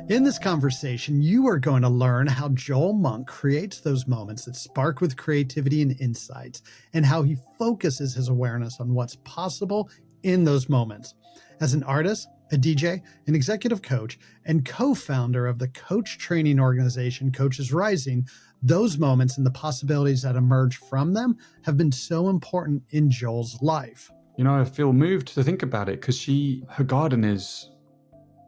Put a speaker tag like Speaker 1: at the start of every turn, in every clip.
Speaker 1: In this conversation, you are going to learn how Joel Monk creates those moments that spark with creativity and insights, and how he focuses his awareness on what's possible in those moments. As an artist, a DJ, an executive coach, and co-founder of the coach training organization Coaches Rising, those moments and the possibilities that emerge from them have been so important in Joel's life.
Speaker 2: You know, I feel moved to think about it because her garden is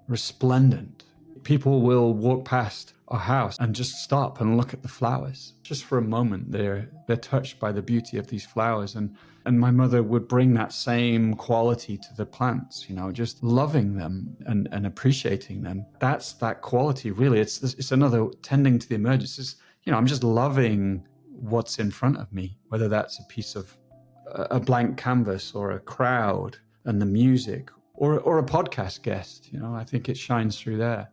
Speaker 2: resplendent. People will walk past our house and just stop and look at the flowers. Just for a moment, they're touched by the beauty of these flowers. And my mother would bring that same quality to the plants, you know, just loving them and appreciating them. That's that quality, really. It's another tending to the emergences. You know, I'm just loving what's in front of me, whether that's a piece of a blank canvas or a crowd and the music or a podcast guest. You know, I think it shines through there.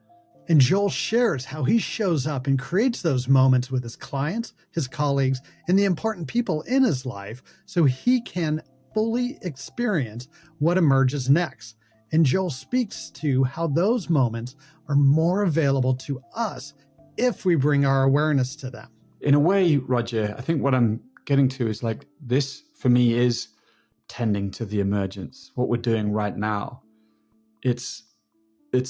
Speaker 1: And Joel shares how he shows up and creates those moments with his clients, his colleagues, and the important people in his life so he can fully experience what emerges next. And Joel speaks to how those moments are more available to us if we bring our awareness to them.
Speaker 2: In a way, Roger, I think what I'm getting to is like this, for me, is tending to the emergence, what we're doing right now. It's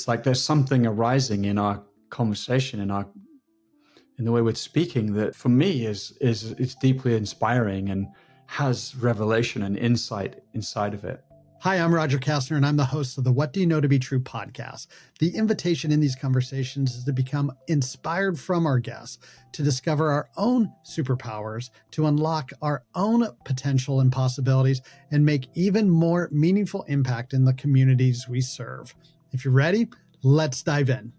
Speaker 2: like there's something arising in our conversation, in the way we're speaking, that for me is deeply inspiring and has revelation and insight inside of it.
Speaker 1: Hi, I'm Roger Kastner, and I'm the host of the What Do You Know to Be True podcast. The invitation in these conversations is to become inspired from our guests, to discover our own superpowers, to unlock our own potential and possibilities, and make even more meaningful impact in the communities we serve. If you're ready, let's dive in.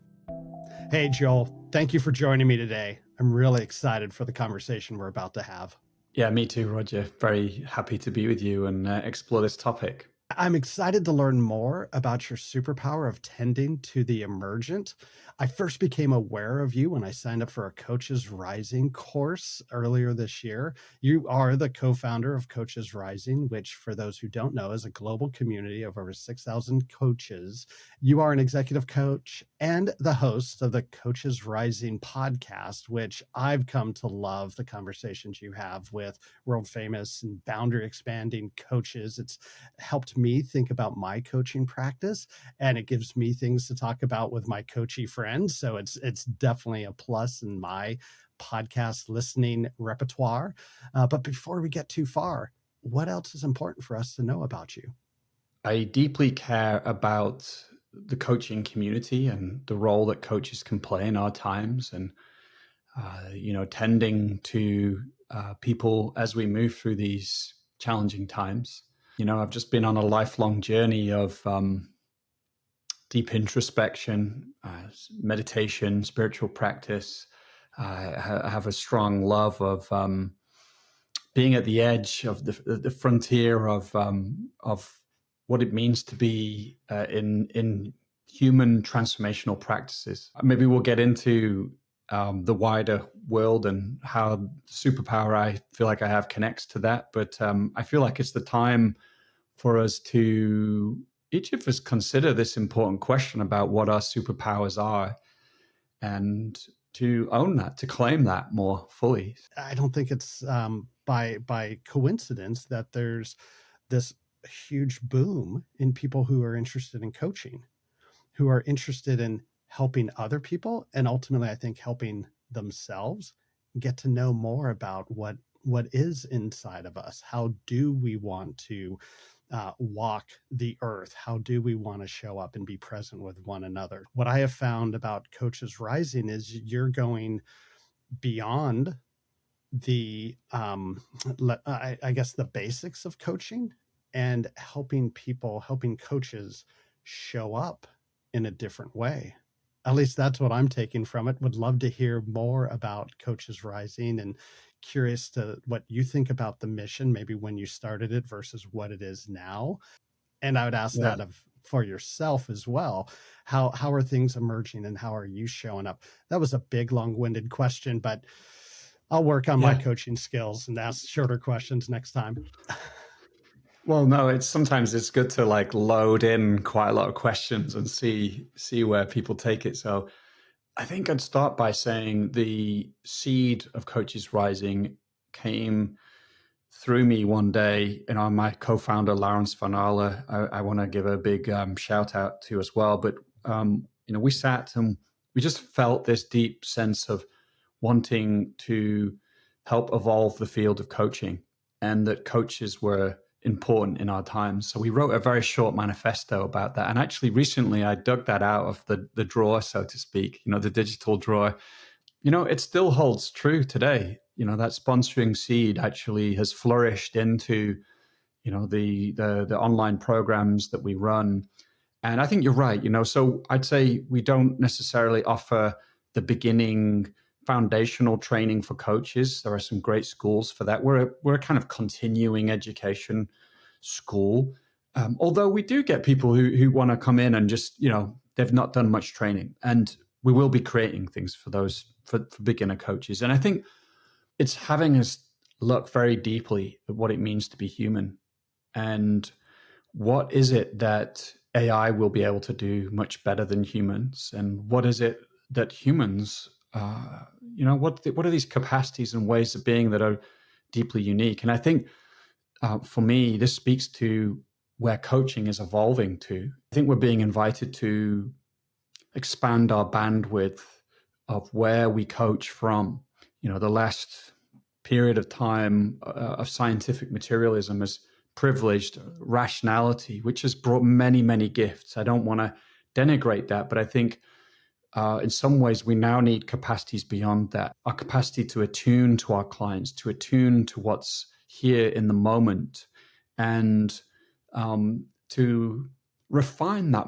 Speaker 1: Hey, Joel, thank you for joining me today. I'm really excited for the conversation we're about to have.
Speaker 2: Yeah, me too, Roger. Very happy to be with you and explore this topic.
Speaker 1: I'm excited to learn more about your superpower of tending to the emergent. I first became aware of you when I signed up for a Coaches Rising course earlier this year. You are the co-founder of Coaches Rising, which, for those who don't know, is a global community of over 6,000 coaches. You are an executive coach and the host of the Coaches Rising podcast, which I've come to love the conversations you have with world famous and boundary expanding coaches. It's helped me think about my coaching practice, and it gives me things to talk about with my coachy friends. So it's definitely a plus in my podcast listening repertoire. But before we get too far, what else is important for us to know about you?
Speaker 2: I deeply care about the coaching community and the role that coaches can play in our times, and tending to people as we move through these challenging times. You know, I've just been on a lifelong journey of deep introspection, meditation, spiritual practice. I have a strong love of being at the edge of the frontier of what it means to be in human transformational practices. Maybe we'll get into the wider world and how superpower I feel like I have connects to that. But I feel like it's the time for us to, each of us, consider this important question about what our superpowers are and to own that, to claim that more fully.
Speaker 1: I don't think it's by coincidence that there's this huge boom in people who are interested in coaching, who are interested in helping other people, and ultimately, I think, helping themselves get to know more about what is inside of us. How do we want to walk the earth? How do we want to show up and be present with one another? What I have found about Coaches Rising is you're going beyond the, I guess, the basics of coaching, and helping coaches show up in a different way. At least that's what I'm taking from it. Would love to hear more about Coaches Rising, and curious to what you think about the mission, maybe when you started it versus what it is now. And I would ask that for yourself as well. How are things emerging and how are you showing up? That was a big, long-winded question, but I'll work on my coaching skills and ask shorter questions next time.
Speaker 2: Well, no, sometimes it's good to like load in quite a lot of questions and see where people take it. So I think I'd start by saying the seed of Coaches Rising came through me one day. And my co-founder, Lawrence Van Arle, I want to give a big shout out to as well. But, we sat and we just felt this deep sense of wanting to help evolve the field of coaching, and that coaches were important in our times. So we wrote a very short manifesto about that. And actually, recently, I dug that out of the drawer, so to speak, the digital drawer. It still holds true today. That sponsoring seed actually has flourished into, the online programs that we run. And I think you're right. So I'd say we don't necessarily offer the beginning foundational training for coaches. There are some great schools for that. We're a kind of continuing education school. Although we do get people who want to come in and just, they've not done much training. And we will be creating things for those, for beginner coaches. And I think it's having us look very deeply at what it means to be human, and what is it that AI will be able to do much better than humans, and what is it that humans, what are these capacities and ways of being that are deeply unique? And I think for me, this speaks to where coaching is evolving to. I think we're being invited to expand our bandwidth of where we coach from. The last period of time of scientific materialism has privileged rationality, which has brought many, many gifts. I don't want to denigrate that, but I think in some ways we now need capacities beyond that. Our capacity to attune to our clients, to attune to what's here in the moment, and to refine that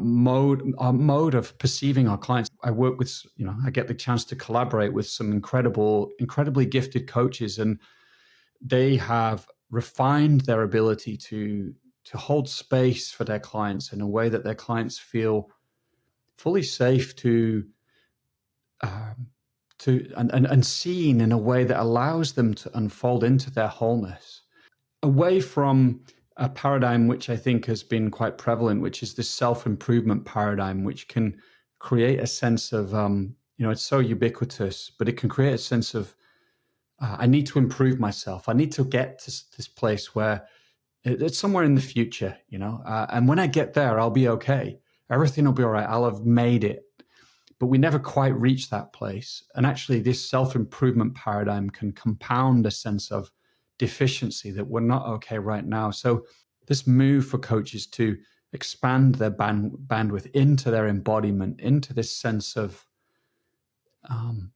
Speaker 2: our mode of perceiving our clients. I work with, I get the chance to collaborate with some incredibly gifted coaches, and they have refined their ability to hold space for their clients in a way that their clients feel fully safe and seen in a way that allows them to unfold into their wholeness, away from a paradigm which I think has been quite prevalent, which is this self-improvement paradigm, which can create a sense of, it's so ubiquitous, but it can create a sense of, I need to improve myself. I need to get to this place where it's somewhere in the future, and when I get there, I'll be okay. Everything will be all right. I'll have made it. But we never quite reach that place. And actually, this self-improvement paradigm can compound a sense of deficiency, that we're not okay right now. So this move for coaches to expand their bandwidth into their embodiment, into this sense of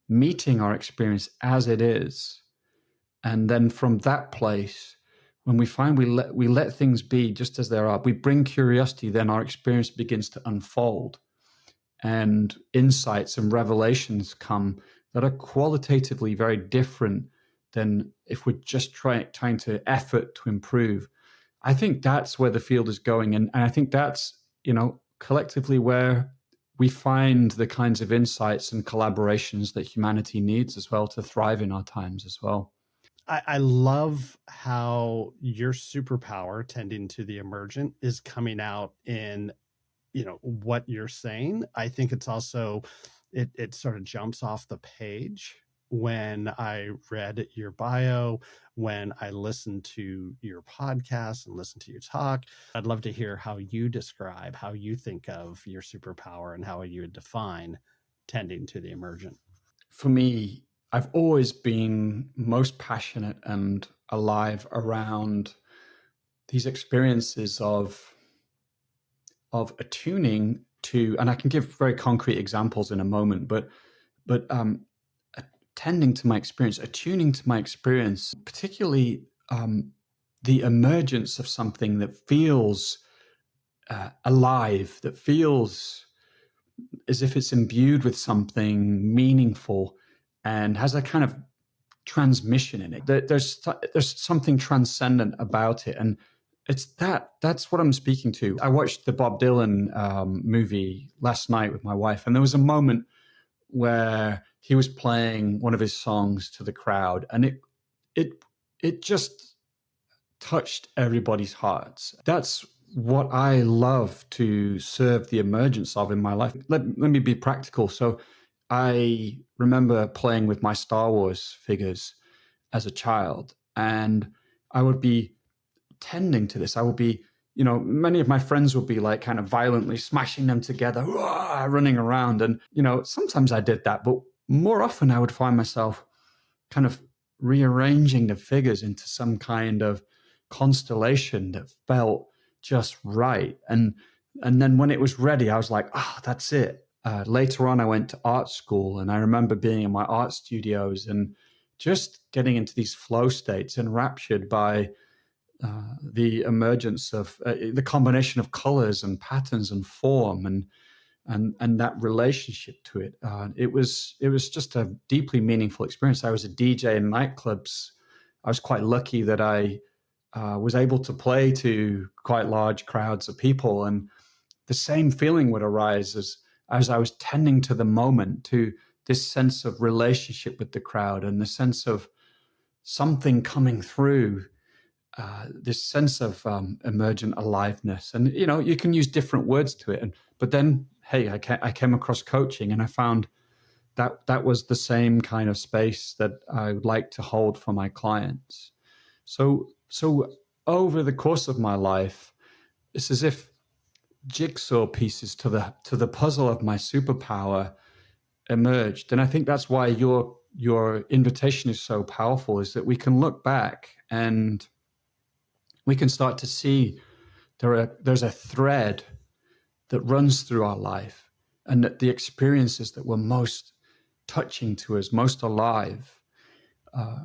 Speaker 2: meeting our experience as it is. And then from that place, when we find we let things be just as they are, we bring curiosity, then our experience begins to unfold. And insights and revelations come that are qualitatively very different than if we're just trying to effort to improve. I think that's where the field is going. And I think that's, collectively where we find the kinds of insights and collaborations that humanity needs as well to thrive in our times as well.
Speaker 1: I love how your superpower, tending to the emergent, is coming out in what you're saying. I think it's also it sort of jumps off the page when I read your bio, when I listened to your podcast and listened to you talk. I'd love to hear how you describe, how you think of your superpower, and how you would define tending to the emergent.
Speaker 2: For me, I've always been most passionate and alive around these experiences of attuning to, and I can give very concrete examples in a moment, but attending to my experience, attuning to my experience, particularly the emergence of something that feels alive, that feels as if it's imbued with something meaningful and has a kind of transmission in it. There's something transcendent about it, and that's what I'm speaking to. I watched the Bob Dylan movie last night with my wife, and there was a moment where he was playing one of his songs to the crowd, and it just touched everybody's hearts. That's what I love to serve the emergence of in my life. Let me be practical. So I remember playing with my Star Wars figures as a child, and I would be tending to this. I would be, many of my friends would be like kind of violently smashing them together, running around. And, sometimes I did that, but more often I would find myself kind of rearranging the figures into some kind of constellation that felt just right. And then when it was ready, I was like, that's it. Later on, I went to art school, and I remember being in my art studios and just getting into these flow states, enraptured by the emergence of the combination of colors and patterns and form, and that relationship to it. It was just a deeply meaningful experience. I was a DJ in nightclubs. I was quite lucky that I was able to play to quite large crowds of people, and the same feeling would arise as I was tending to the moment, to this sense of relationship with the crowd and the sense of something coming through, this sense of emergent aliveness. And you can use different words to it. But then, hey, I came across coaching, and I found that was the same kind of space that I would like to hold for my clients. So over the course of my life, it's as if jigsaw pieces to the puzzle of my superpower emerged. And I think that's why your invitation is so powerful, is that we can look back and we can start to see there's a thread that runs through our life, and that the experiences that were most touching to us, most alive, uh,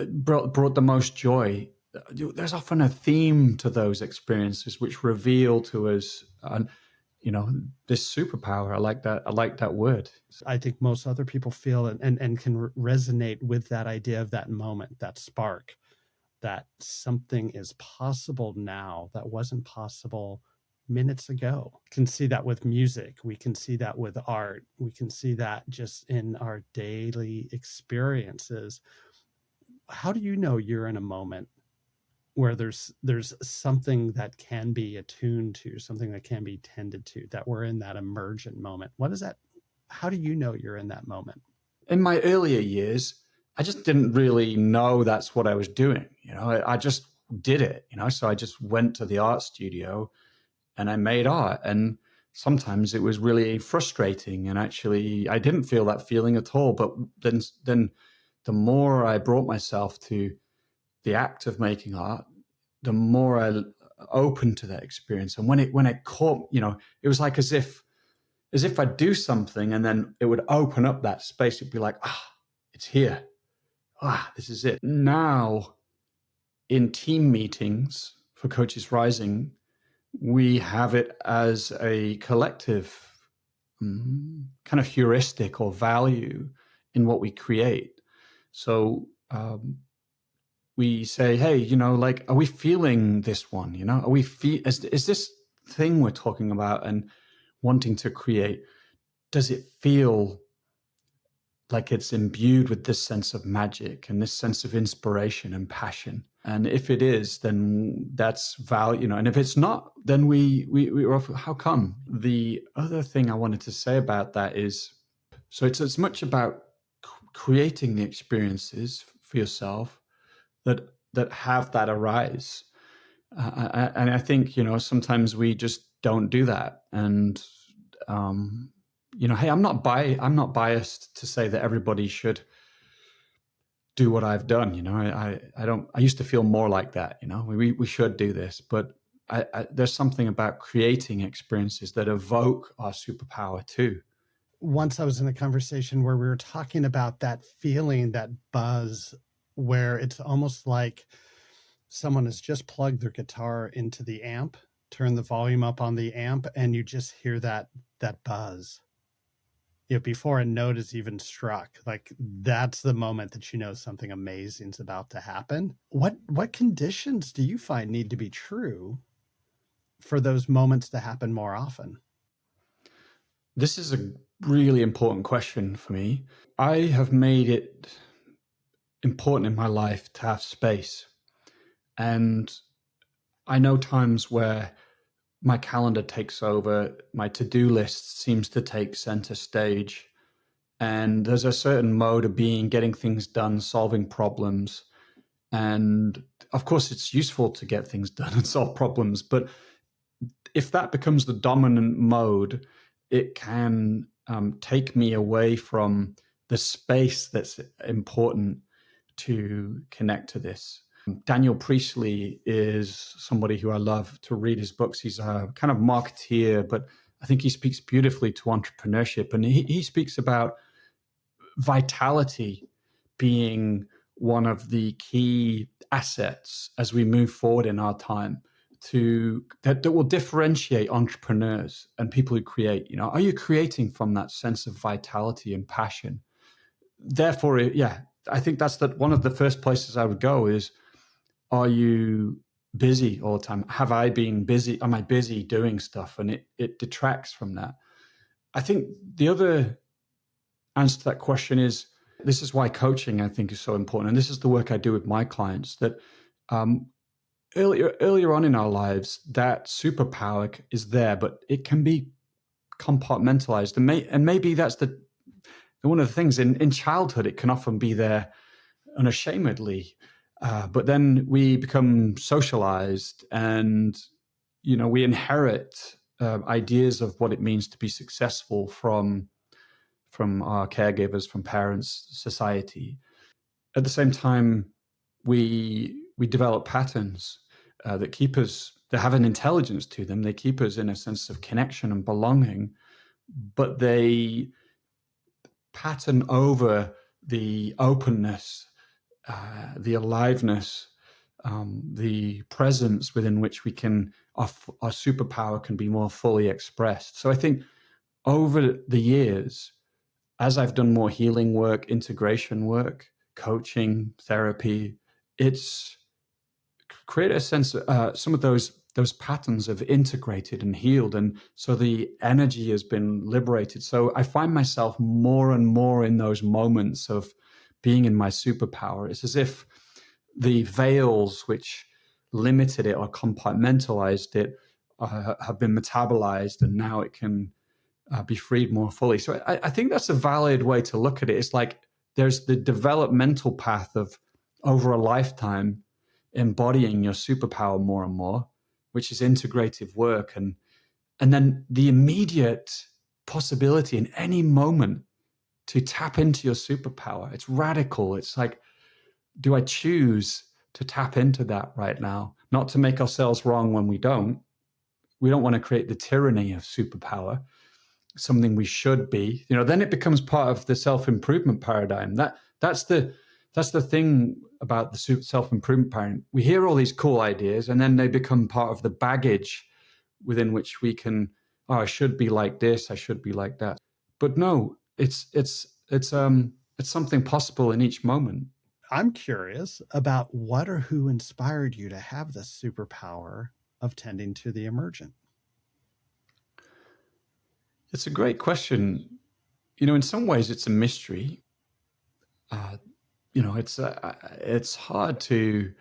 Speaker 2: brought the most joy. There's often a theme to those experiences which reveal to us, this superpower. I like that word.
Speaker 1: I think most other people feel and can resonate with that idea of that moment, that spark, that something is possible now that wasn't possible minutes ago. We can see that with music. We can see that with art. We can see that just in our daily experiences. How do you know you're in a moment where there's something that can be attuned to, something that can be tended to, that we're in that emergent moment? What is that? How do you know you're in that moment?
Speaker 2: In my earlier years, I just didn't really know that's what I was doing. I just did it. So I just went to the art studio and I made art. And sometimes it was really frustrating, and actually I didn't feel that feeling at all. But then the more I brought myself to the act of making art, the more I opened to that experience. And when it caught, it was like as if I'd do something and then it would open up that space. It'd be like, it's here. This is it. Now, in team meetings for Coaches Rising, we have it as a collective kind of heuristic or value in what we create. So we say, hey, are we feeling this one? Are we is this thing we're talking about and wanting to create, does it feel like it's imbued with this sense of magic and this sense of inspiration and passion? And if it is, then that's value, and if it's not, then we're off. How come? The other thing I wanted to say about that is, so it's as much about creating the experiences for yourself that have that arise. And I think, sometimes we just don't do that. And, hey, I'm not biased to say that everybody should do what I've done. I used to feel more like that, we should do this, but there's something about creating experiences that evoke our superpower too.
Speaker 1: Once I was in a conversation where we were talking about that feeling, that buzz, where it's almost like someone has just plugged their guitar into the amp, turn the volume up on the amp, and you just hear that buzz. Before a note is even struck, like that's the moment that something amazing is about to happen. What conditions do you find need to be true for those moments to happen more often?
Speaker 2: This is a really important question for me. I have made it important in my life to have space. And I know times where my calendar takes over, my to-do list seems to take center stage, and there's a certain mode of being, getting things done, solving problems. And of course, it's useful to get things done and solve problems, but if that becomes the dominant mode, it can take me away from the space that's important to connect to this. Daniel Priestley is somebody who I love to read his books. He's a kind of marketeer, but I think he speaks beautifully to entrepreneurship. And he speaks about vitality being one of the key assets as we move forward in our time, that will differentiate entrepreneurs and people who create. Are you creating from that sense of vitality and passion? Therefore, I think that's one of the first places I would go is, are you busy all the time? Have I been busy? Am I busy doing stuff? And it detracts from that. I think the other answer to that question is, this is why coaching, I think, is so important. And this is the work I do with my clients, that earlier on in our lives, that superpower is there, but it can be compartmentalized. And maybe that's one of the things in childhood, it can often be there unashamedly. But then we become socialized, and we inherit ideas of what it means to be successful from our caregivers, from parents, society. At the same time, we develop patterns that have an intelligence to them. They keep us in a sense of connection and belonging, but they pattern over the openness, the aliveness, the presence within which our superpower can be more fully expressed. So I think over the years, as I've done more healing work, integration work, coaching, therapy, it's created a sense of some of those patterns have integrated and healed. And so the energy has been liberated. So I find myself more and more in those moments of being in my superpower. It's as if the veils which limited it or compartmentalized it have been metabolized, and now it can be freed more fully. So I think that's a valid way to look at it. It's like there's the developmental path of, over a lifetime, embodying your superpower more and more, which is integrative work. And then the immediate possibility in any moment to tap into your superpower. It's radical. It's like, do I choose to tap into that right now? Not to make ourselves wrong when we don't. We don't want to create the tyranny of superpower, something we should be. Then it becomes part of the self-improvement paradigm. That's the thing about the self-improvement paradigm. We hear all these cool ideas, and then they become part of the baggage within which we can, I should be like this, I should be like that. But no, it's something possible in each moment.
Speaker 1: I'm curious about what or who inspired you to have this superpower of tending to the emergent.
Speaker 2: It's a great question. In some ways, it's a mystery. It's hard to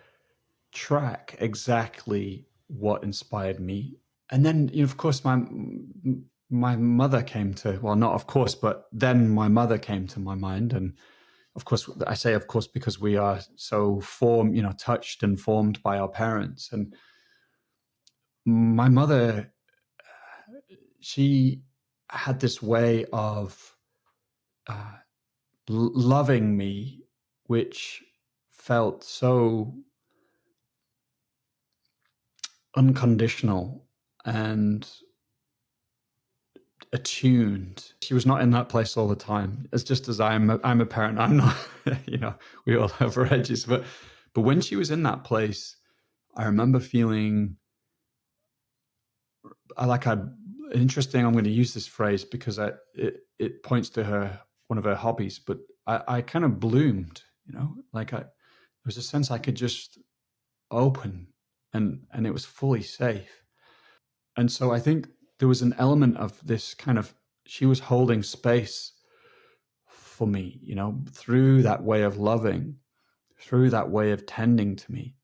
Speaker 2: track exactly what inspired me. And then, of course, my mother came to, well, not of course, but then my mother came to my mind. And of course, I say of course because we are so touched and formed by our parents. And my mother, she had this way of loving me, which felt so unconditional and attuned. She was not in that place all the time. It's just as I'm a parent. I'm not, we all have our edges. But when she was in that place, I remember feeling interesting. I'm going to use this phrase because it points to one of her hobbies, but I kind of bloomed, there was a sense I could just open, and it was fully safe. And so I think there was an element of this kind of, she was holding space for me, through that way of loving, through that way of tending to me.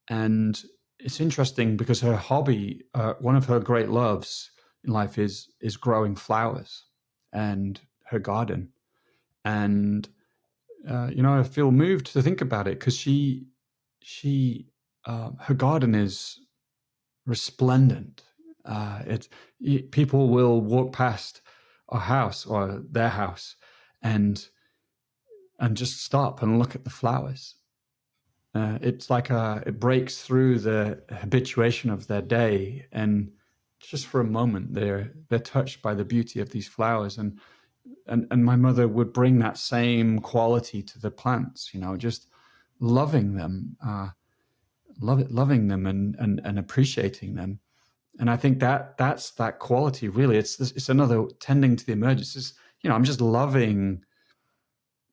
Speaker 2: And it's interesting because her hobby, one of her great loves in life, is growing flowers and her garden. And I feel moved to think about it because she her garden is resplendent. It People will walk past our house or their house and just stop and look at the flowers. It's like it breaks through the habituation of their day, and just for a moment they're touched by the beauty of these flowers. And my mother would bring that same quality to the plants, just loving them, loving them, and appreciating them. And I think that's that quality. Really, it's another tending to the emergence. I'm just loving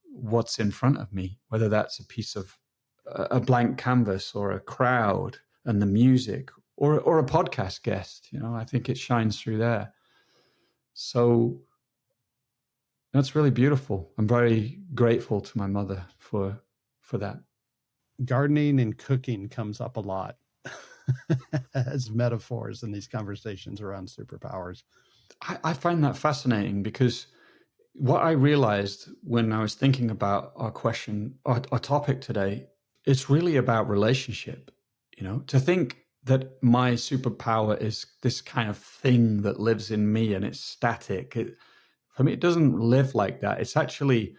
Speaker 2: what's in front of me, whether that's a piece of a blank canvas or a crowd and the music, or a podcast guest. I think it shines through there. So that's really beautiful. I'm very grateful to my mother for that.
Speaker 1: Gardening and cooking comes up a lot as metaphors in these conversations around superpowers.
Speaker 2: I find that fascinating because what I realized when I was thinking about our question, our topic today, it's really about relationship. To think that my superpower is this kind of thing that lives in me and it's static. For me, it doesn't live like that. It's actually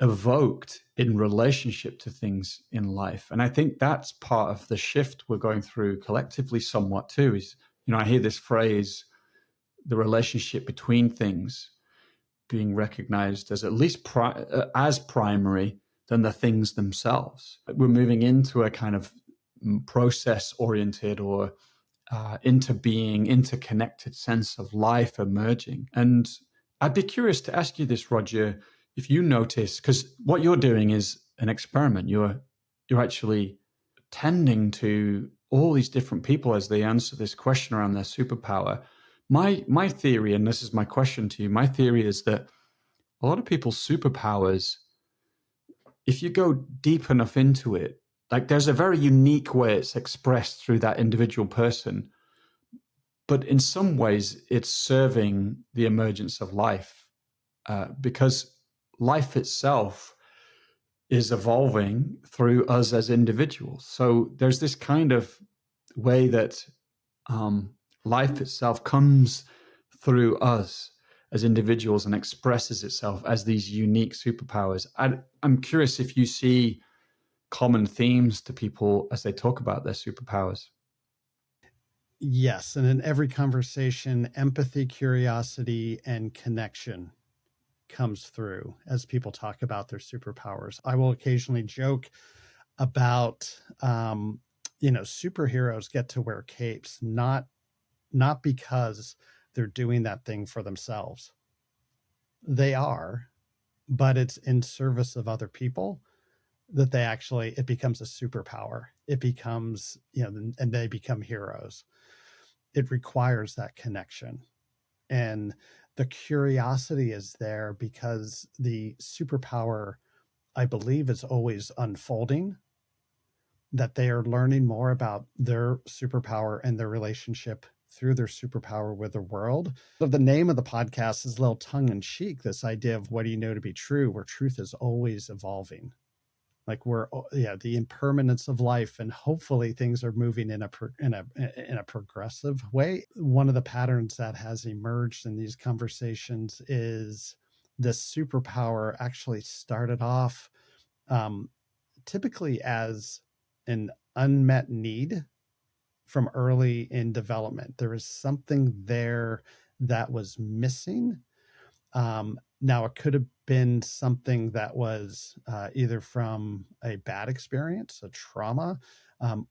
Speaker 2: evoked in relationship to things in life. And I think that's part of the shift we're going through collectively somewhat too, is, I hear this phrase, the relationship between things being recognized as at least as primary than the things themselves. We're moving into a kind of process oriented or interbeing, interconnected sense of life emerging. And I'd be curious to ask you this, Roger, if you notice, because what you're doing is an experiment. You're actually tending to all these different people as they answer this question around their superpower. My theory, and this is my question to you, my theory is that a lot of people's superpowers, if you go deep enough into it, like there's a very unique way it's expressed through that individual person, but in some ways it's serving the emergence of life, because life itself is evolving through us as individuals. So there's this kind of way that life itself comes through us as individuals and expresses itself as these unique superpowers. I'm curious if you see common themes to people as they talk about their superpowers.
Speaker 1: Yes. And in every conversation, empathy, curiosity, and connection comes through as people talk about their superpowers. I will occasionally joke about, superheroes get to wear capes, not because they're doing that thing for themselves. They are, but it's in service of other people that it becomes a superpower. It becomes, and they become heroes. It requires that connection. And the curiosity is there because the superpower, I believe, is always unfolding, that they are learning more about their superpower and their relationship through their superpower with the world. So the name of the podcast is a little tongue in cheek, this idea of what do you know to be true, where truth is always evolving. Like the impermanence of life, and hopefully things are moving in a progressive way. One of the patterns that has emerged in these conversations is this superpower actually started off typically as an unmet need from early in development. There is something there that was missing. Now, it could have been something that was either from a bad experience, a trauma,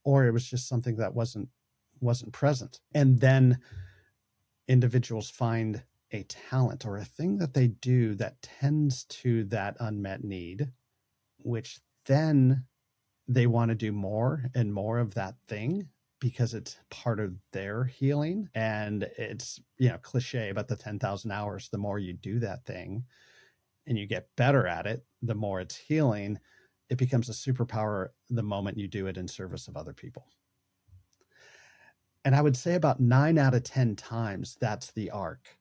Speaker 1: or it was just something that wasn't present. And then individuals find a talent or a thing that they do that tends to that unmet need, which then they want to do more and more of that thing because it's part of their healing. And it's, cliche, but the 10,000 hours, the more you do that thing and you get better at it, the more it's healing. It becomes a superpower the moment you do it in service of other people. And I would say about 9 out of 10 times that's the arc.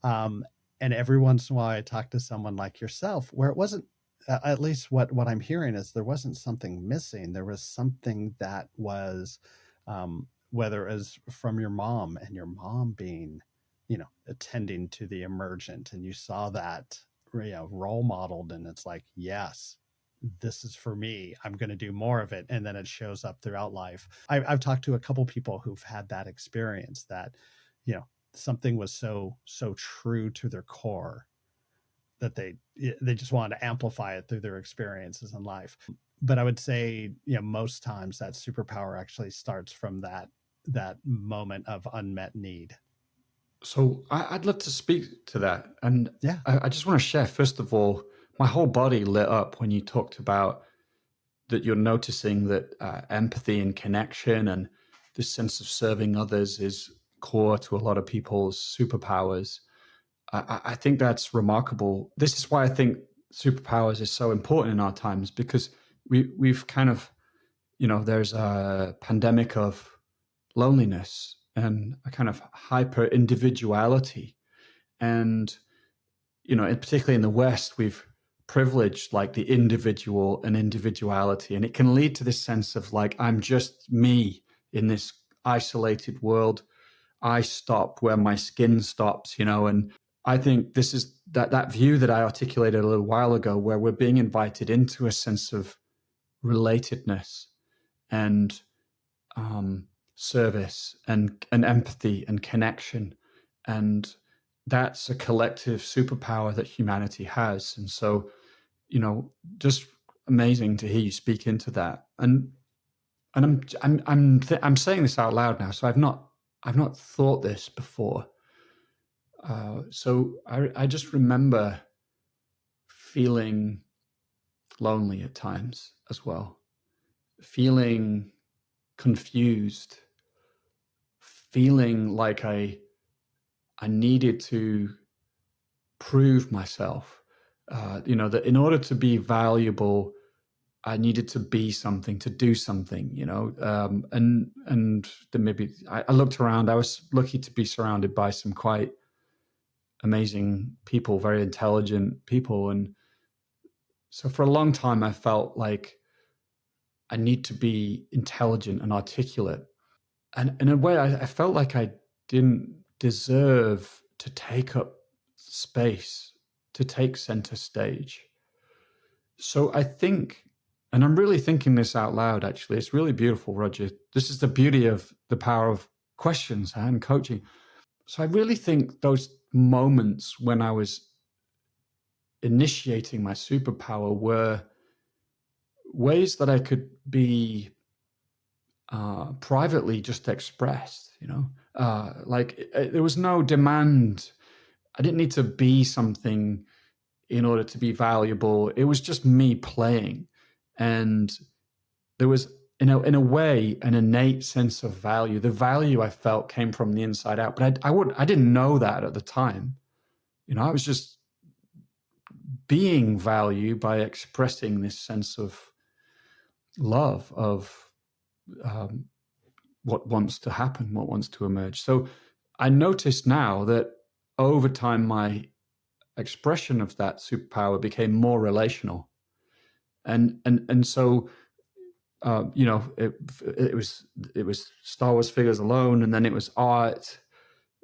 Speaker 1: Um, and every once in a while, I talk to someone like yourself where it wasn't, at least what I'm hearing is there wasn't something missing. There was something that was, whether it was from your mom and your mom being, attending to the emergent, and you saw that, role modeled, and it's like, yes, this is for me. I'm going to do more of it. And then it shows up throughout life. I've talked to a couple people who've had that experience that, you know, something was so true to their core that they just wanted to amplify it through their experiences in life. But I would say, most times that superpower actually starts from that moment of unmet need.
Speaker 2: So I'd love to speak to that. And
Speaker 1: Yeah.
Speaker 2: I just want to share, first of all, my whole body lit up when you talked about that you're noticing that empathy and connection and this sense of serving others is core to a lot of people's superpowers. I think that's remarkable. This is why I think superpowers is so important in our times, because we've kind of, there's a pandemic of loneliness and a kind of hyper individuality. And, particularly in the West, we've privileged like the individual and individuality. And it can lead to this sense of like, I'm just me in this isolated world. I stop where my skin stops, and I think this is that view that I articulated a little while ago, where we're being invited into a sense of relatedness and service and empathy and connection. And that's a collective superpower that humanity has. And so, just amazing to hear you speak into that. I'm saying this out loud now, so I've not thought this before. So I just remember feeling lonely at times as well, feeling confused, feeling like I needed to prove myself. That in order to be valuable, I needed to be something, to do something. And then maybe I looked around. I was lucky to be surrounded by some quite amazing people, very intelligent people, and so for a long time I felt like I need to be intelligent and articulate. And in a way, I felt like I didn't deserve to take up space, to take center stage. So I think, and I'm really thinking this out loud, actually, it's really beautiful, Roger. This is the beauty of the power of questions and coaching. So I really think those moments when I was initiating my superpower were ways that I could be privately just expressed, there was no demand. I didn't need to be something in order to be valuable. It was just me playing. And there was, in a way, an innate sense of value. The value I felt came from the inside out, but I didn't know that at the time. I was just being value by expressing this sense of love, of what wants to happen, what wants to emerge. So I noticed now that over time, my expression of that superpower became more relational. And so, it was Star Wars figures alone, and then it was art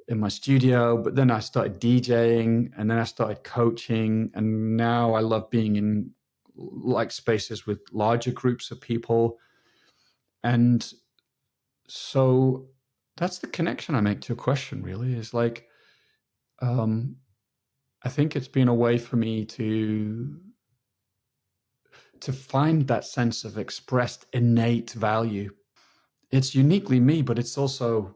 Speaker 2: in my studio, but then I started DJing, and then I started coaching, and now I love being in like spaces with larger groups of people. And so that's the connection I make to your question, really, is like, I think it's been a way for me to find that sense of expressed innate value. It's uniquely me, but it's also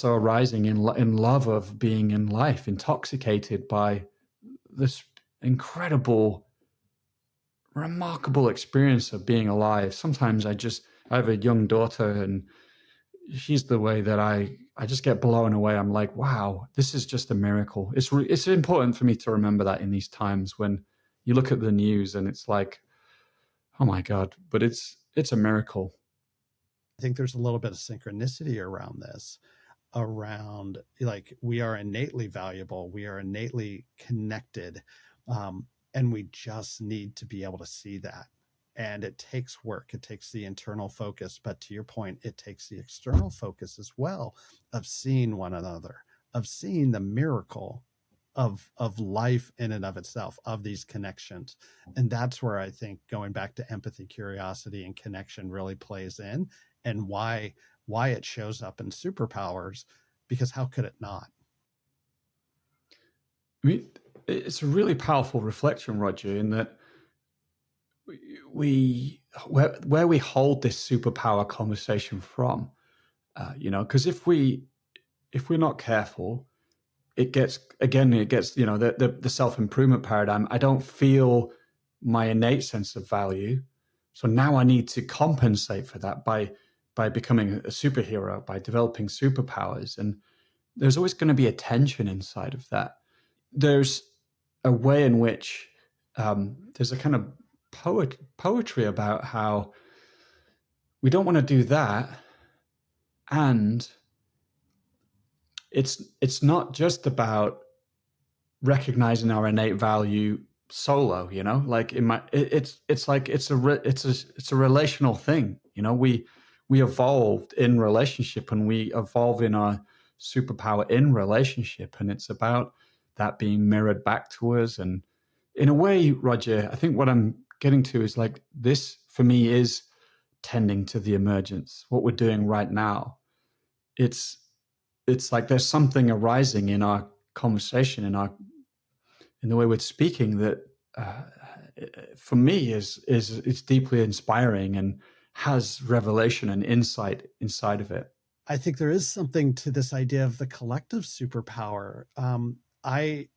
Speaker 2: arising in love of being in life, intoxicated by this incredible, remarkable experience of being alive. Sometimes I have a young daughter, and she's the way that I just get blown away. I'm like, wow, this is just a miracle. It's important for me to remember that in these times when you look at the news and it's like, oh my God, but it's a miracle.
Speaker 1: I think there's a little bit of synchronicity around this, around like we are innately valuable, we are innately connected, um, and we just need to be able to see that. And it takes work, it takes the internal focus, but to your point, it takes the external focus as well, of seeing one another, of seeing the miracle of life in and of itself, of these connections. And that's where I think going back to empathy, curiosity, and connection really plays in, and why it shows up in superpowers, because how could it not?
Speaker 2: I mean, it's a really powerful reflection, Roger, in that we where we hold this superpower conversation from. Because if we're not careful, it gets the self-improvement paradigm. I don't feel my innate sense of value, so now I need to compensate for that by becoming a superhero, by developing superpowers. And there's always going to be a tension inside of that. There's a way in which there's a kind of poetry about how we don't want to do that, and it's not just about recognizing our innate value solo. Like it's like it's a relational thing. We evolved in relationship, and we evolve in our superpower in relationship, and it's about that being mirrored back to us. And in a way, Roger, I think what I'm getting to is like, this for me is tending to the emergence, what we're doing right now. It's it's like there's something arising in our conversation, in the way we're speaking, that uh, for me is it's deeply inspiring and has revelation and insight inside of it.
Speaker 1: I think there is something to this idea of the collective superpower. I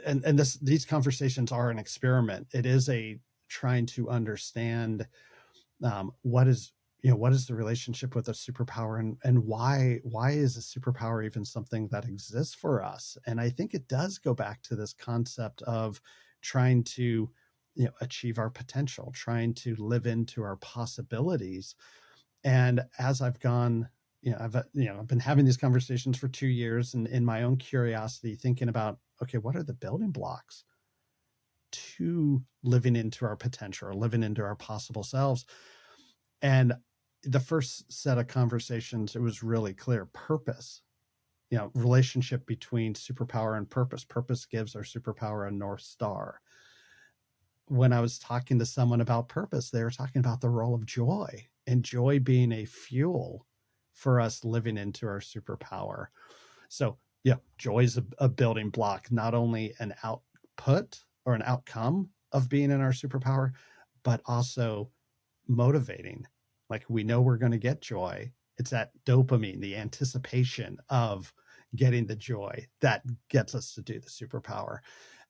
Speaker 1: and these conversations are an experiment. It is a trying to understand, what is, what is the relationship with a superpower, and why is a superpower even something that exists for us. And I think it does go back to this concept of trying to, achieve our potential, trying to live into our possibilities. And as I've gone, I've been having these conversations for 2 years, and in my own curiosity, thinking about, okay, what are the building blocks to living into our potential, or living into our possible selves? And the first set of conversations, it was really clear: purpose, relationship between superpower and purpose. Purpose gives our superpower a North Star. When I was talking to someone about purpose, they were talking about the role of joy, and joy being a fuel for us living into our superpower. So, yeah, joy is a building block, not only an output or an outcome of being in our superpower, but also motivating. Like, we know we're going to get joy. It's that dopamine, the anticipation of getting the joy, that gets us to do the superpower.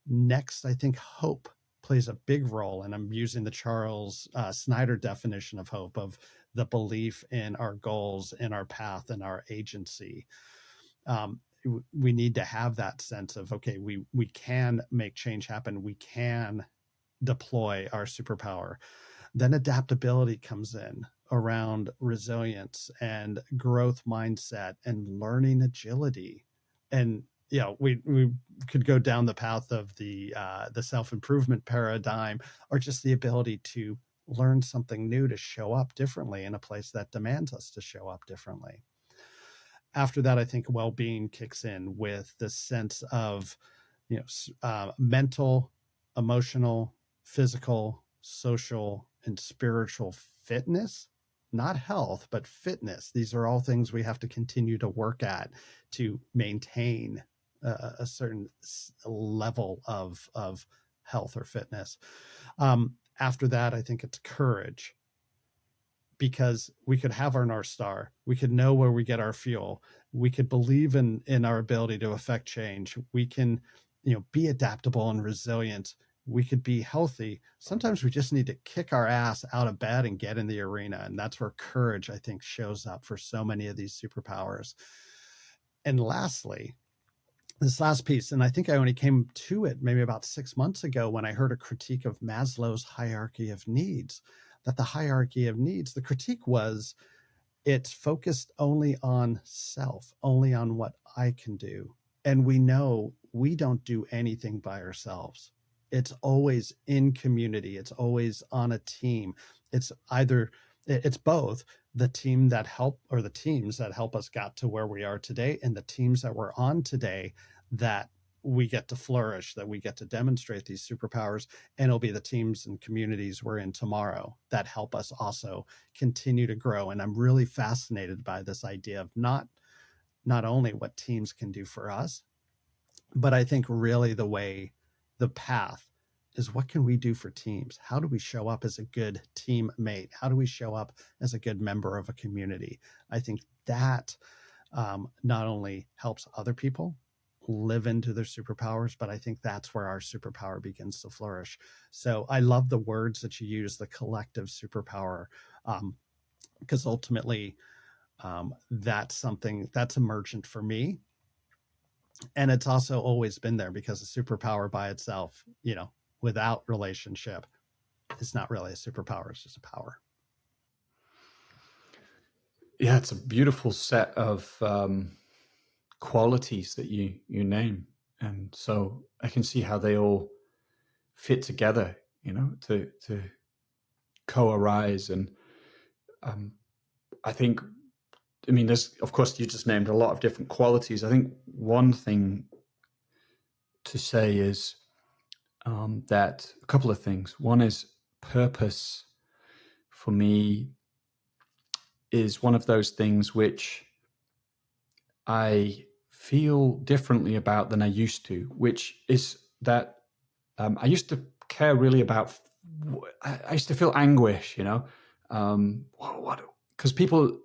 Speaker 1: Next, I think hope plays a big role. And I'm using the Charles Snyder definition of hope, of the belief in our goals, in our path, and our agency. Um, we need to have that sense of, okay, we can make change happen. We can deploy our superpower. Then adaptability comes in around resilience and growth mindset and learning agility. And we could go down the path of the self-improvement paradigm, or just the ability to learn something new, to show up differently in a place that demands us to show up differently. After that, I think well-being kicks in with the sense of, mental, emotional, physical, social, and spiritual fitness. Not health, but fitness. These are all things we have to continue to work at to maintain a certain level of health or fitness. After that, I think it's courage, because we could have our North Star. We could know where we get our fuel. We could believe in our ability to affect change. We can, be adaptable and resilient. We could be healthy. Sometimes we just need to kick our ass out of bed and get in the arena. And that's where courage, I think, shows up for so many of these superpowers. And lastly, this last piece, and I think I only came to it maybe about 6 months ago, when I heard a critique of Maslow's hierarchy of needs. That the hierarchy of needs, the critique was, it's focused only on self, only on what I can do. And we know we don't do anything by ourselves. It's always in community, it's always on a team. It's either, it's both the team that help, or the teams that help us got to where we are today, and the teams that we're on today that we get to flourish, that we get to demonstrate these superpowers. And it'll be the teams and communities we're in tomorrow that help us also continue to grow. And I'm really fascinated by this idea of not only what teams can do for us, but I think really the path is, what can we do for teams? How do we show up as a good teammate? How do we show up as a good member of a community? I think that not only helps other people live into their superpowers, but I think that's where our superpower begins to flourish. So I love the words that you use, the collective superpower, because ultimately that's something that's emergent for me. And it's also always been there, because a superpower by itself, without relationship, is not really a superpower, it's just a power.
Speaker 2: Yeah, it's a beautiful set of qualities that you name, and so I can see how they all fit together, to co-arise. And um, I think, I mean, there's, of course, you just named a lot of different qualities. I think one thing to say is that a couple of things. One is purpose, for me, is one of those things which I feel differently about than I used to, which is that I used to care really about, I used to feel anguish, what, because people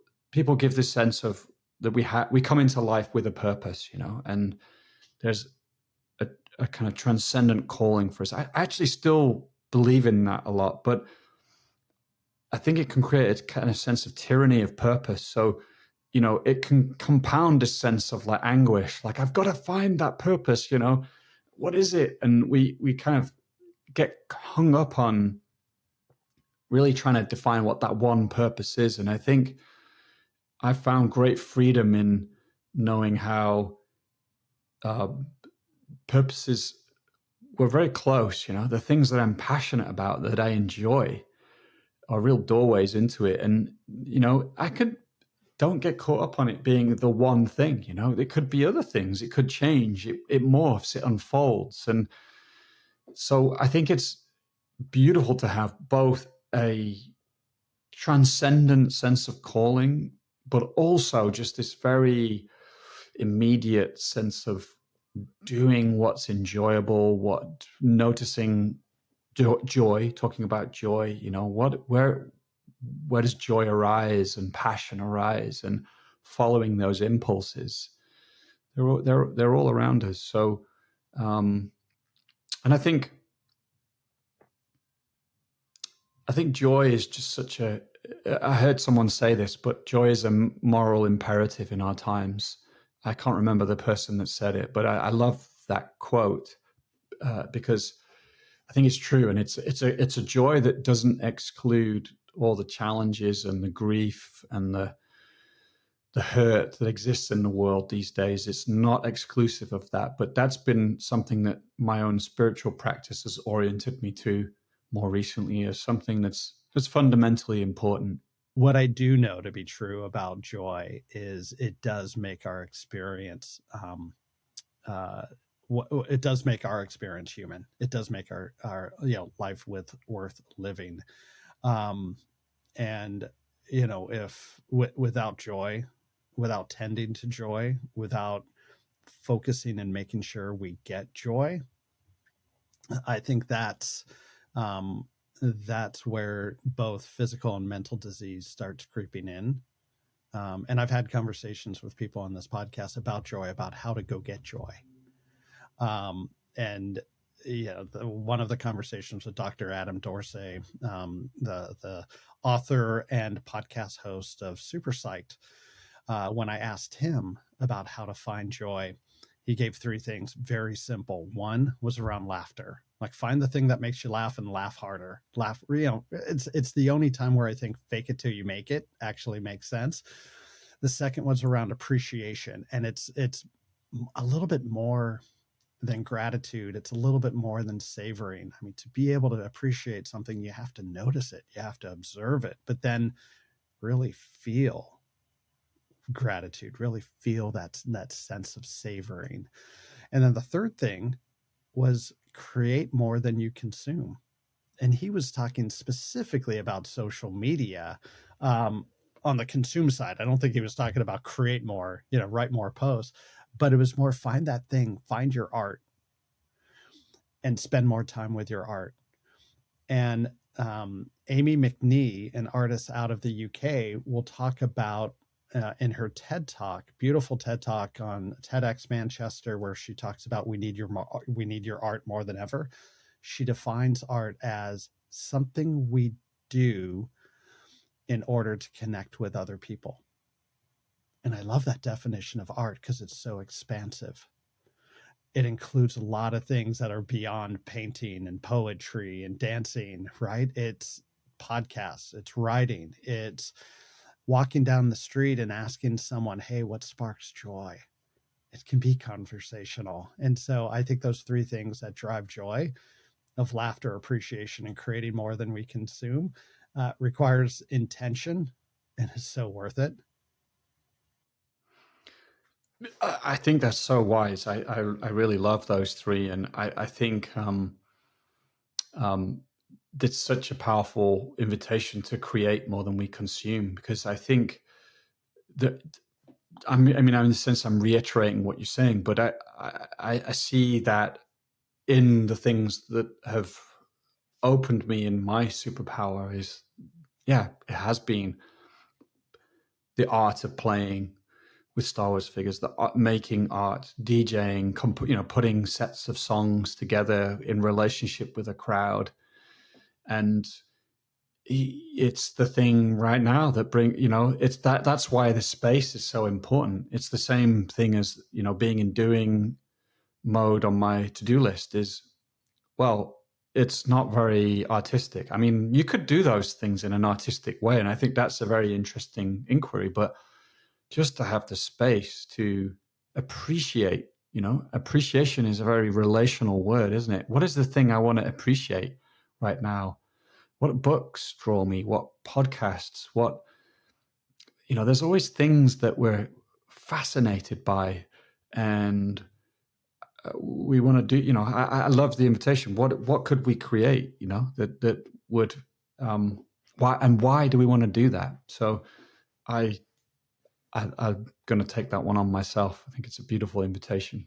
Speaker 2: give this sense of that we come into life with a purpose, and there's a, a kind of transcendent calling for us. I actually still believe in that a lot, but I think it can create a kind of sense of tyranny of purpose. So, it can compound a sense of like anguish, like I've got to find that purpose, what is it? And we kind of get hung up on really trying to define what that one purpose is. And I think I found great freedom in knowing how uh, purposes were very close. The things that I'm passionate about, that I enjoy, are real doorways into it. And don't get caught up on it being the one thing. It could be other things. It could change. It morphs. It unfolds. And so I think it's beautiful to have both a transcendent sense of calling, but also just this very immediate sense of doing what's enjoyable, what noticing joy, talking about joy, where does joy arise and passion arise, and following those impulses. They're all around us. So, and I think joy is just such a, I heard someone say this, but joy is a moral imperative in our times. I can't remember the person that said it, but I love that quote because I think it's true. And it's a joy that doesn't exclude all the challenges and the grief and the hurt that exists in the world these days. It's not exclusive of that, but that's been something that my own spiritual practice has oriented me to more recently, as something that's fundamentally important.
Speaker 1: What I do know to be true about joy is it does make our experience uh, it does make our experience human. It does make our life worth living. Um, and if without joy, without tending to joy, without focusing and making sure we get joy, I think that's where both physical and mental disease starts creeping in. And I've had conversations with people on this podcast about joy, about how to go get joy. And one of the conversations with Dr. Adam Dorsey, the author and podcast host of Super Psyched, when I asked him about how to find joy, He gave three things, very simple. One was around laughter. Like find the thing that makes you laugh and laugh harder. Laugh, it's the only time where I think fake it till you make it actually makes sense. The second was around appreciation, and it's a little bit more than gratitude. It's a little bit more than savoring. I mean, to be able to appreciate something, you have to notice it, you have to observe it, but then really feel gratitude, really feel that sense of savoring. And then the third thing was create more than you consume. And he was talking specifically about social media, um, on the consume side. I don't think he was talking about create more, write more posts, but it was more find that thing, find your art, and spend more time with your art. And Amy McNee, an artist out of the UK, will talk about in her TED Talk, beautiful TED Talk on TEDx Manchester, where she talks about we need your art more than ever. She defines art as something we do in order to connect with other people. And I love that definition of art because it's so expansive. It includes a lot of things that are beyond painting and poetry and dancing, right? It's podcasts, it's writing, it's walking down the street and asking someone, hey, what sparks joy? It can be conversational. And so I think those three things that drive joy of laughter, appreciation, and creating more than we consume requires intention and is so worth it.
Speaker 2: I think that's so wise. I really love those three, and I think um, it's such a powerful invitation to create more than we consume. Because I think that I mean, in a sense, I'm reiterating what you're saying, but I see that in the things that have opened me in my superpower is, yeah, it has been the art of playing with Star Wars figures, the art, making art, DJing, putting sets of songs together in relationship with a crowd, and it's the thing right now that it's that's why the space is so important. It's the same thing as being in doing mode on my to-do list is, well, it's not very artistic. I mean, you could do those things in an artistic way, and I think that's a very interesting inquiry, but just to have the space to appreciate, appreciation is a very relational word, isn't it? What is the thing I want to appreciate right now? What books draw me? What podcasts? There's always things that we're fascinated by, and we want to do. I love the invitation. What could we create? That would why do we want to do that? So I'm going to take that one on myself. I think it's a beautiful invitation.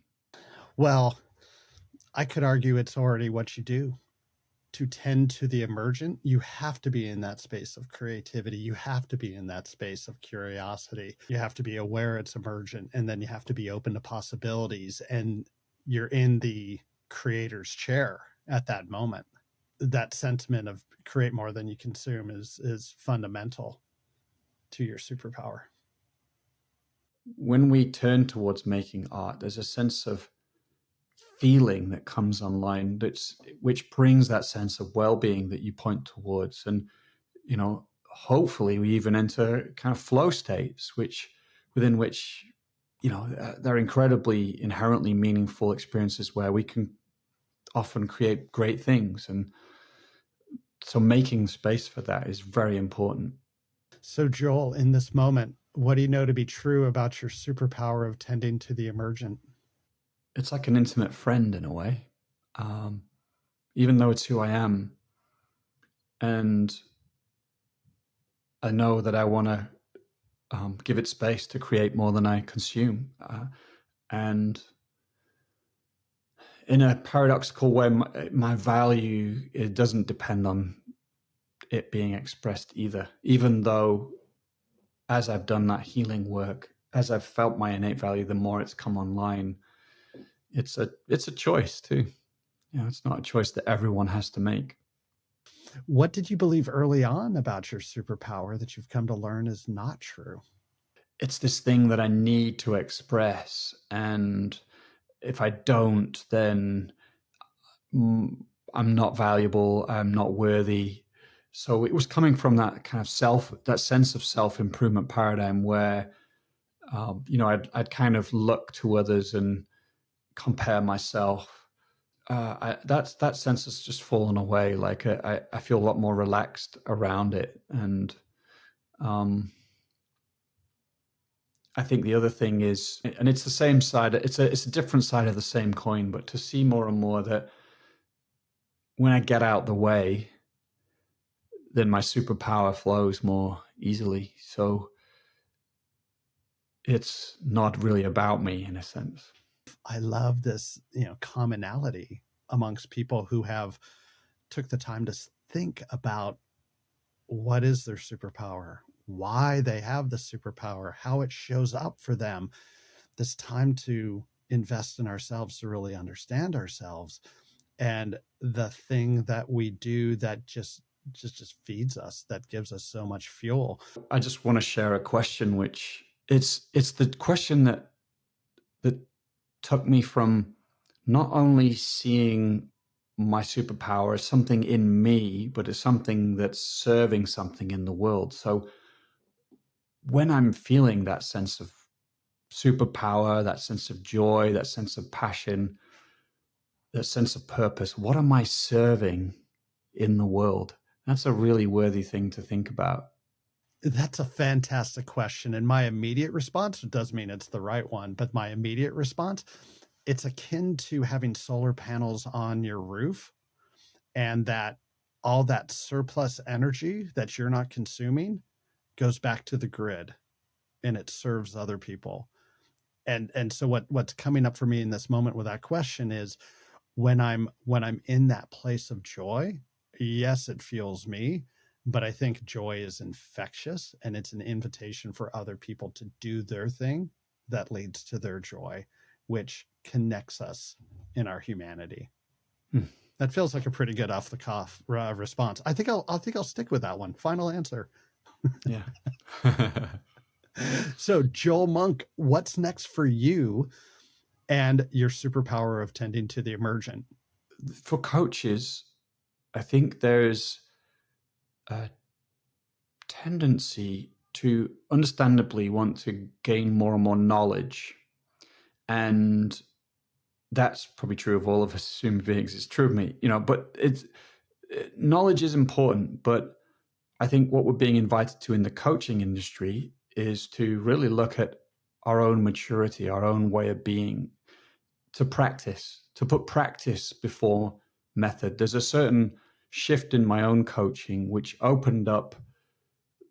Speaker 1: Well, I could argue it's already what you do. To tend to the emergent, you have to be in that space of creativity. You have to be in that space of curiosity. You have to be aware it's emergent, and then you have to be open to possibilities. And you're in the creator's chair at that moment. That sentiment of create more than you consume is fundamental to your superpower.
Speaker 2: When we turn towards making art, there's a sense of feeling that comes online which brings that sense of well-being that you point towards, and hopefully we even enter kind of flow states within which they're incredibly inherently meaningful experiences where we can often create great things, and so making space for that is very important.
Speaker 1: So, Joel, in this moment, what do you know to be true about your superpower of tending to the emergent?
Speaker 2: It's like an intimate friend in a way, even though it's who I am, and I know that I want to give it space to create more than I consume. And in a paradoxical way, my value, it doesn't depend on it being expressed either, even though as I've done that healing work, as I've felt my innate value, the more it's come online, it's a choice too. It's not a choice that everyone has to make.
Speaker 1: What did you believe early on about your superpower that you've come to learn is not true?
Speaker 2: It's this thing that I need to express, and if I don't, then mm, I'm not valuable, I'm not worthy. So it was coming from that kind of that sense of self-improvement paradigm where, I'd kind of look to others and compare myself. That sense has just fallen away. Like I feel a lot more relaxed around it. And um, I think the other thing is, and it's the same side, it's a different side of the same coin, but to see more and more that when I get out the way, then my superpower flows more easily. So it's not really about me in a sense.
Speaker 1: I love this, commonality amongst people who have took the time to think about what is their superpower, why they have the superpower, how it shows up for them. This time to invest in ourselves to really understand ourselves and the thing that we do that just feeds us, that gives us so much fuel.
Speaker 2: I just want to share a question, which it's the question that took me from not only seeing my superpower as something in me, but as something that's serving something in the world. So when I'm feeling that sense of superpower, that sense of joy, that sense of passion, that sense of purpose, what am I serving in the world? That's a really worthy thing to think about.
Speaker 1: That's a fantastic question. And my immediate response, it does mean it's the right one, but my immediate response, it's akin to having solar panels on your roof, and that all that surplus energy that you're not consuming goes back to the grid and it serves other people. And so what's coming up for me in this moment with that question is when I'm in that place of joy, yes, it fuels me, but I think joy is infectious and it's an invitation for other people to do their thing that leads to their joy, which connects us in our humanity.
Speaker 2: Hmm.
Speaker 1: That feels like a pretty good off the cuff response. I think I'll stick with that one. Final answer.
Speaker 2: Yeah.
Speaker 1: So, Joel Monk, what's next for you and your superpower of tending to the emergent?
Speaker 2: For coaches, I think there's a tendency to understandably want to gain more and more knowledge. And that's probably true of all of us human beings. It's true of me, but knowledge is important. But I think what we're being invited to in the coaching industry is to really look at our own maturity, our own way of being, to put practice before method. There's a certain shift in my own coaching which opened up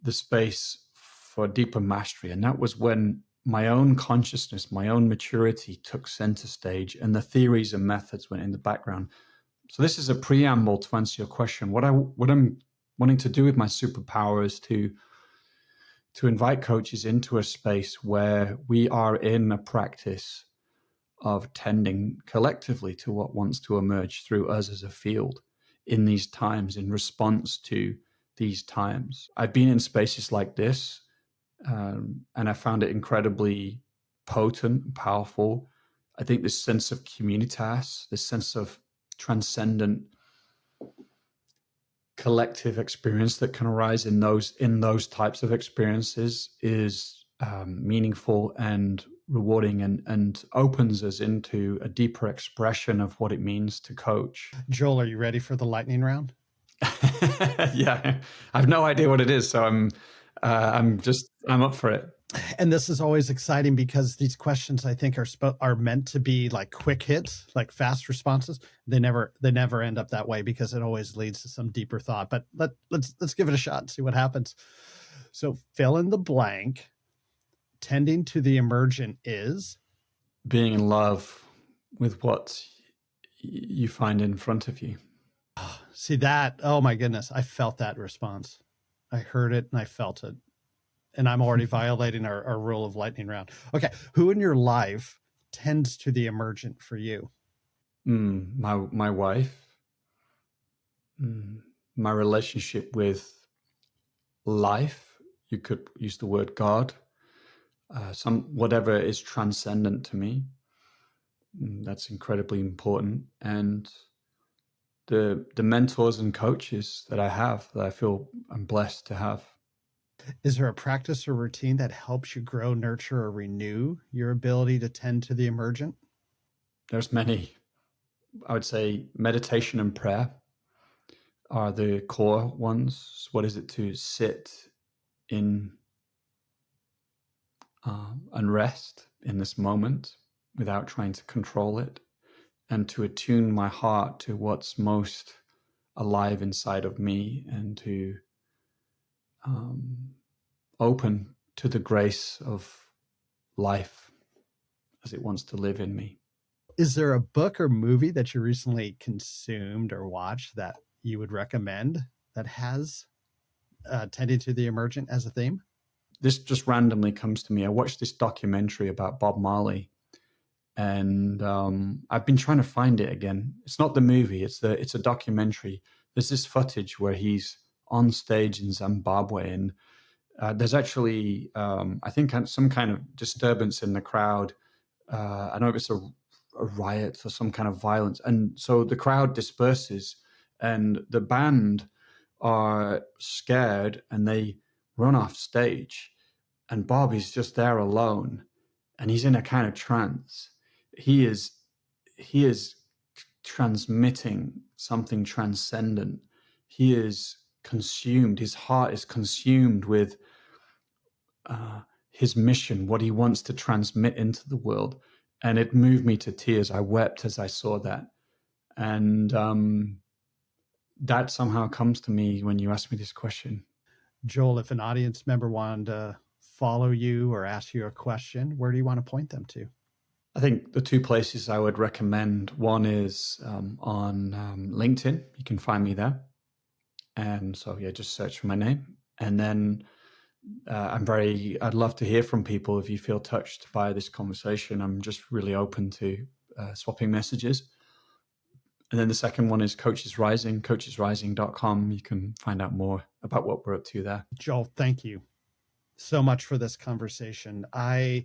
Speaker 2: the space for deeper mastery. And that was when my own consciousness, my own maturity took center stage and the theories and methods went in the background. So this is a preamble to answer your question. What I'm wanting to do with my superpower is to invite coaches into a space where we are in a practice of tending collectively to what wants to emerge through us as a field in these times, in response to these times. I've been in spaces like this, and I found it incredibly potent and powerful. I think this sense of communitas, this sense of transcendent collective experience that can arise in those types of experiences is meaningful and rewarding, and opens us into a deeper expression of what it means to coach.
Speaker 1: Joel, are you ready for the lightning round?
Speaker 2: Yeah, I have no idea what it is, so I'm up for it.
Speaker 1: And this is always exciting because these questions I think are meant to be like quick hits, like fast responses. They never end up that way because it always leads to some deeper thought. But let's give it a shot and see what happens. So fill in the blank. Tending to the emergent is
Speaker 2: Being in love with what you find in front of you.
Speaker 1: see that. Oh my goodness, I felt that response. I heard it and I felt it. And I'm already violating our rule of lightning round. Okay, who in your life tends to the emergent for you?
Speaker 2: My wife, my relationship with life. You could use the word God. Some whatever is transcendent to me. That's incredibly important. And the mentors and coaches that I have, that I feel I'm blessed to have.
Speaker 1: Is there a practice or routine that helps you grow, nurture, or renew your ability to tend to the emergent?
Speaker 2: There's many. I would say meditation and prayer are the core ones. What is it to sit in and rest in this moment without trying to control it, and to attune my heart to what's most alive inside of me, and to um, open to the grace of life as it wants to live in me.
Speaker 1: Is there a book or movie that you recently consumed or watched that you would recommend that has tending to the emergent as a theme?
Speaker 2: This just randomly comes to me. I watched this documentary about Bob Marley, and I've been trying to find it again. It's not the movie; it's a documentary. There's this footage where he's on stage in Zimbabwe, and there's actually I think some kind of disturbance in the crowd. I know it's a riot or some kind of violence, and so the crowd disperses, and the band are scared, and they run off stage, and Bob is just there alone, and he's in a kind of trance. He is transmitting something transcendent. He is consumed. His heart is consumed with his mission, what he wants to transmit into the world. And it moved me to tears. I wept as I saw that. And that somehow comes to me when you ask me this question.
Speaker 1: Joel, if an audience member wanted to follow you or ask you a question, where do you want to point them to?
Speaker 2: I think the two places I would recommend, one is on LinkedIn. You can find me there. And so, yeah, just search for my name. And then I'd love to hear from people if you feel touched by this conversation. I'm just really open to swapping messages. And then the second one is Coaches Rising, coachesrising.com. You can find out more about what we're up to there.
Speaker 1: Joel, thank you so much for this conversation. I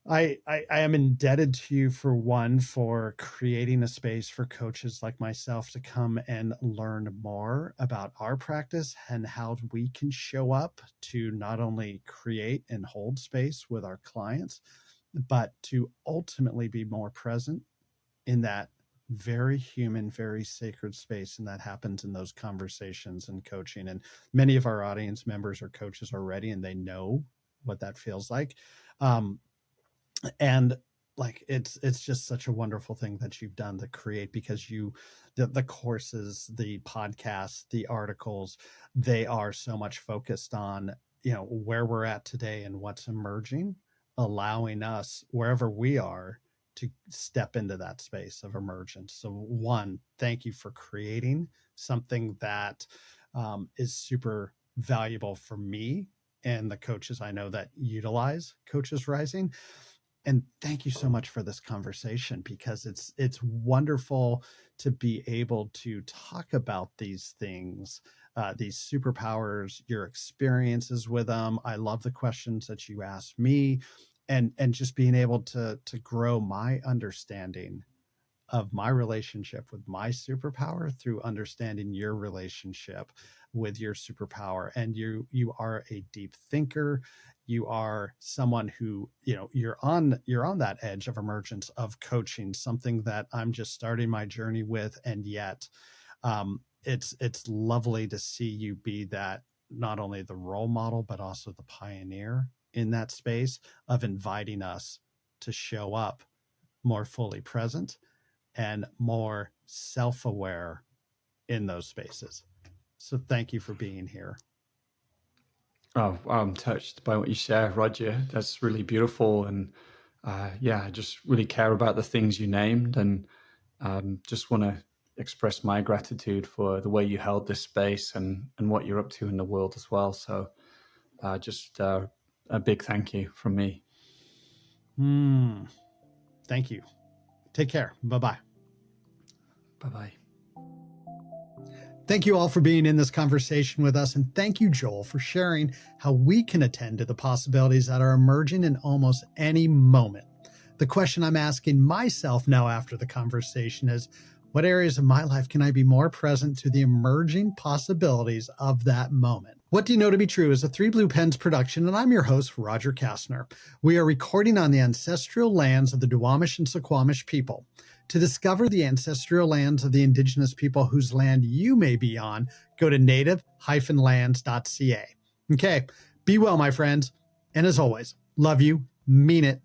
Speaker 1: am indebted to you for one, for creating a space for coaches like myself to come and learn more about our practice and how we can show up to not only create and hold space with our clients, but to ultimately be more present in that very human, very sacred space. And that happens in those conversations and coaching. And many of our audience members are coaches already, and they know what that feels like. And like it's just such a wonderful thing that you've done to create, because the courses, the podcasts, the articles, they are so much focused on where we're at today and what's emerging, allowing us wherever we are to step into that space of emergence. So one, thank you for creating something that is super valuable for me and the coaches I know that utilize Coaches Rising. And thank you so much for this conversation, because it's wonderful to be able to talk about these things, these superpowers, your experiences with them. I love the questions that you asked me, and just being able to grow my understanding of my relationship with my superpower through understanding your relationship with your superpower. And you are a deep thinker. You are someone who, you're on that edge of emergence of coaching, something that I'm just starting my journey with. And yet it's lovely to see you be that, not only the role model but also the pioneer in that space of inviting us to show up more fully present and more self-aware in those spaces. So thank you for being here.
Speaker 2: Oh, I'm touched by what you share, Roger. That's really beautiful. And yeah, I just really care about the things you named, and just want to express my gratitude for the way you held this space, and what you're up to in the world as well. So just a big thank you from me.
Speaker 1: Thank you. Take care. Bye-bye.
Speaker 2: Bye-bye.
Speaker 1: Thank you all for being in this conversation with us. And thank you, Joel, for sharing how we can attend to the possibilities that are emerging in almost any moment. The question I'm asking myself now after the conversation is, what areas of my life can I be more present to the emerging possibilities of that moment? What Do You Know to Be True is a Three Blue Pens production, and I'm your host, Roger Kastner. We are recording on the ancestral lands of the Duwamish and Suquamish people. To discover the ancestral lands of the indigenous people whose land you may be on, go to native-lands.ca. Okay, be well, my friends. And as always, love you, mean it,